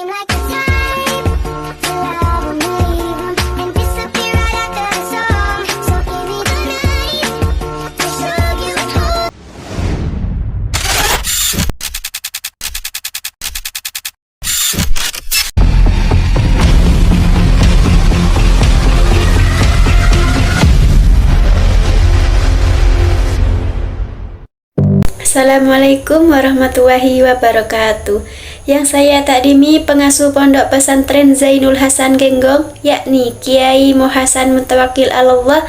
seem like the type to love 'em, leave 'em, and disappear right after the song. So give me the night to show you who. Assalamualaikum warahmatullahi wabarakatuh. Yang saya takdimi pengasuh Pondok Pesantren Zainul Hasan Genggong, yakni Kiai Muhasan Mutawakil Allah.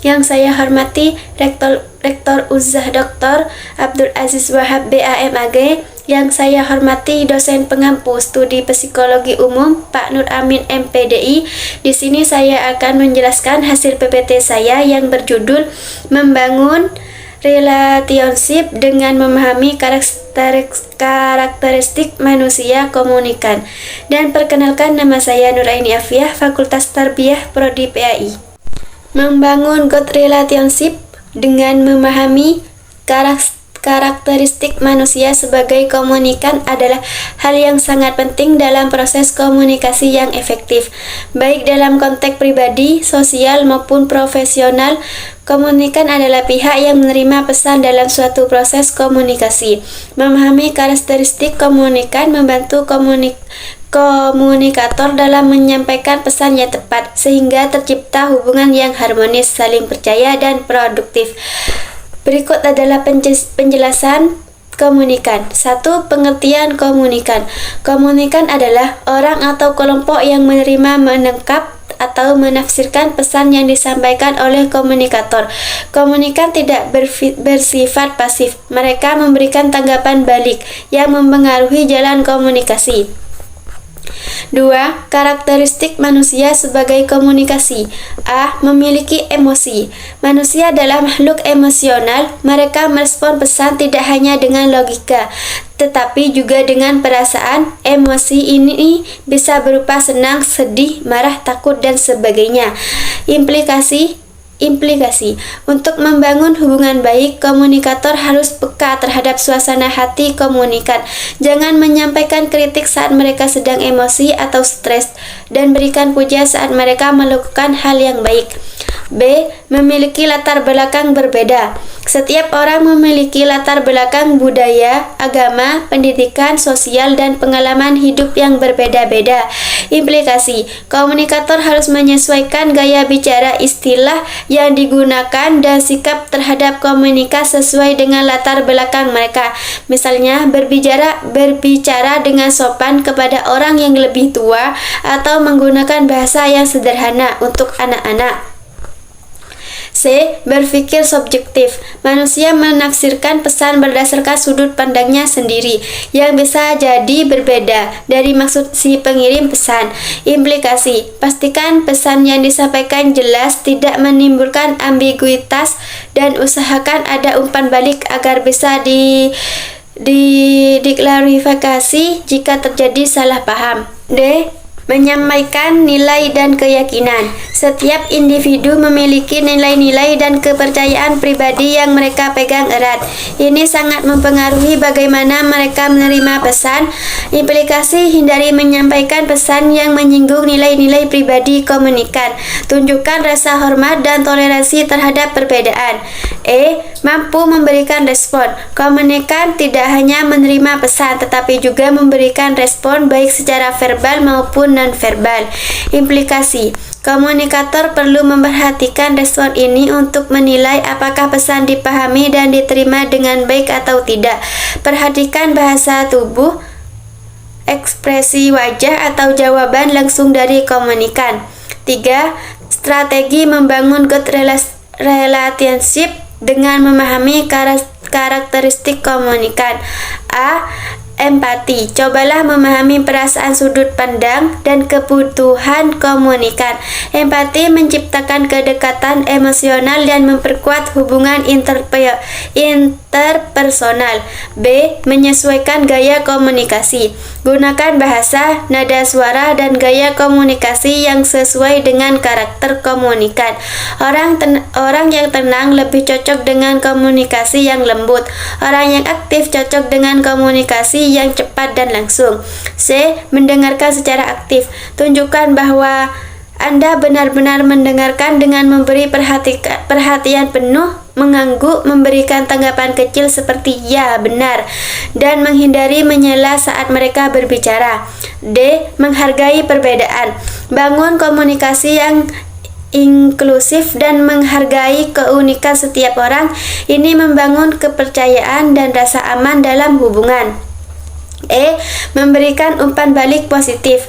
Yang saya hormati Rektor Uzzah Dr. Abdul Aziz Wahab BAMAG. Yang saya hormati dosen pengampu studi psikologi umum Pak Nur Amin MPDI. Di sini saya akan menjelaskan hasil PPT saya yang berjudul Membangun Relationship dengan memahami karakteristik manusia komunikan. Dan perkenalkan, nama saya Nuraini Afiah, Fakultas Tarbiyah Prodi PAI. Membangun good relationship dengan memahami karakteristik manusia sebagai komunikan adalah hal yang sangat penting dalam proses komunikasi yang efektif, baik dalam konteks pribadi, sosial, maupun profesional. Komunikan adalah pihak yang menerima pesan dalam suatu proses komunikasi. Memahami karakteristik komunikan membantu komunikator dalam menyampaikan pesan yang tepat, sehingga tercipta hubungan yang harmonis, saling percaya, dan produktif. Berikut adalah penjelasan komunikan. 1. Pengertian komunikan. Komunikan adalah orang atau kelompok yang menerima, menangkap, atau menafsirkan pesan yang disampaikan oleh komunikator. Komunikan tidak bersifat pasif. Mereka memberikan tanggapan balik yang mempengaruhi jalan komunikasi. 2. Karakteristik manusia sebagai komunikasi. A. Memiliki emosi. Manusia adalah makhluk emosional. Mereka merespon pesan tidak hanya dengan logika, tetapi juga dengan perasaan. Emosi ini bisa berupa senang, sedih, marah, takut, dan sebagainya. Implikasi. Untuk membangun hubungan baik, komunikator harus peka terhadap suasana hati komunikan. Jangan menyampaikan kritik saat mereka sedang emosi atau stres, dan berikan puja saat mereka melakukan hal yang baik. B. Memiliki latar belakang berbeda. Setiap orang memiliki latar belakang budaya, agama, pendidikan, sosial, dan pengalaman hidup yang berbeda-beda. Implikasi. Komunikator harus menyesuaikan gaya bicara, istilah yang digunakan, dan sikap terhadap komunikasi sesuai dengan latar belakang mereka. Misalnya, berbicara dengan sopan kepada orang yang lebih tua, atau menggunakan bahasa yang sederhana untuk anak-anak. C. Berpikir subjektif. Manusia menafsirkan pesan berdasarkan sudut pandangnya sendiri, yang bisa jadi berbeda dari maksud si pengirim pesan. Implikasi. Pastikan pesan yang disampaikan jelas, tidak menimbulkan ambiguitas, dan usahakan ada umpan balik agar bisa diklarifikasi jika terjadi salah paham. D. Menyampaikan nilai dan keyakinan. Setiap individu memiliki nilai-nilai dan kepercayaan pribadi yang mereka pegang erat. Ini sangat mempengaruhi bagaimana mereka menerima pesan. Implikasi. Hindari menyampaikan pesan yang menyinggung nilai-nilai pribadi komunikan. Tunjukkan rasa hormat dan toleransi terhadap perbedaan. E. Mampu memberikan respon. Komunikan tidak hanya menerima pesan, tetapi juga memberikan respon baik secara verbal maupun non-verbal. Implikasi. Komunikator perlu memperhatikan respon ini untuk menilai apakah pesan dipahami dan diterima dengan baik atau tidak. Perhatikan bahasa tubuh, ekspresi wajah, atau jawaban langsung dari komunikan. 3. Strategi membangun good relationship dengan memahami karakteristik komunikan. A. Empati. Cobalah memahami perasaan, sudut pandang, dan kebutuhan komunikan. Empati menciptakan kedekatan emosional dan memperkuat hubungan interpersonal. terpersonal. B. Menyesuaikan gaya komunikasi. Gunakan bahasa, nada suara, dan gaya komunikasi yang sesuai dengan karakter komunikan. Orang yang tenang lebih cocok dengan komunikasi yang lembut. Orang yang aktif cocok dengan komunikasi yang cepat dan langsung. C. Mendengarkan secara aktif. Tunjukkan bahwa Anda benar-benar mendengarkan dengan memberi perhatian penuh, mengangguk, memberikan tanggapan kecil seperti ya, benar, dan menghindari menyela saat mereka berbicara. D. Menghargai perbedaan. Bangun komunikasi yang inklusif dan menghargai keunikan setiap orang. Ini membangun kepercayaan dan rasa aman dalam hubungan. E. Memberikan umpan balik positif.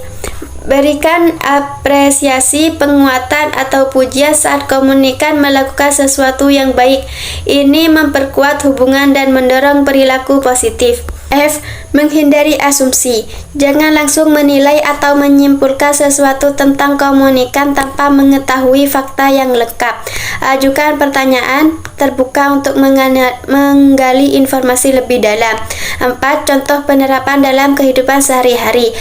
Berikan apresiasi, penguatan, atau pujian saat komunikan melakukan sesuatu yang baik. Ini memperkuat hubungan dan mendorong perilaku positif. F. Menghindari asumsi. Jangan langsung menilai atau menyimpulkan sesuatu tentang komunikan tanpa mengetahui fakta yang lengkap. Ajukan pertanyaan terbuka untuk menggali informasi lebih dalam. 4. Contoh penerapan dalam kehidupan sehari-hari.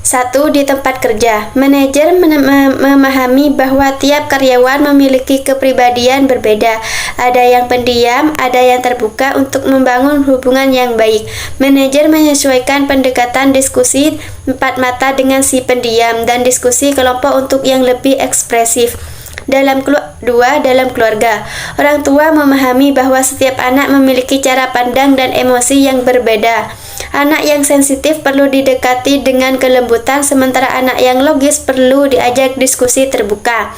1. Di tempat kerja, manajer memahami bahwa tiap karyawan memiliki kepribadian berbeda. Ada yang pendiam, ada yang terbuka untuk membangun hubungan yang baik. Manajer menyesuaikan pendekatan diskusi 4 mata dengan si pendiam dan diskusi kelompok untuk yang lebih ekspresif. 2. Dalam keluarga, orang tua memahami bahwa setiap anak memiliki cara pandang dan emosi yang berbeda. Anak yang sensitif perlu didekati dengan kelembutan, sementara anak yang logis perlu diajak diskusi terbuka.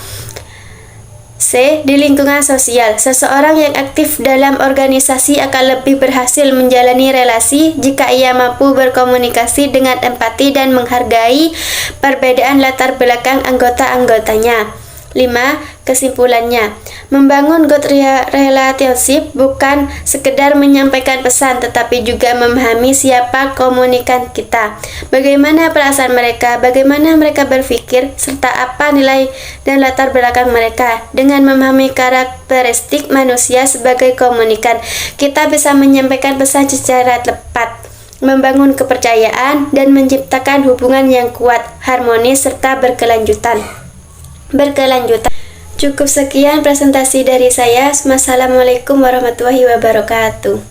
C. Di lingkungan sosial, seseorang yang aktif dalam organisasi akan lebih berhasil menjalani relasi jika ia mampu berkomunikasi dengan empati dan menghargai perbedaan latar belakang anggota-anggotanya. 5. Kesimpulannya, membangun good relationship bukan sekedar menyampaikan pesan, tetapi juga memahami siapa komunikan kita, bagaimana perasaan mereka, bagaimana mereka berpikir, serta apa nilai dan latar belakang mereka. Dengan memahami karakteristik manusia sebagai komunikan, kita bisa menyampaikan pesan secara tepat, membangun kepercayaan, dan menciptakan hubungan yang kuat, harmonis, serta berkelanjutan. Cukup sekian presentasi dari saya. Wassalamualaikum warahmatullahi wabarakatuh.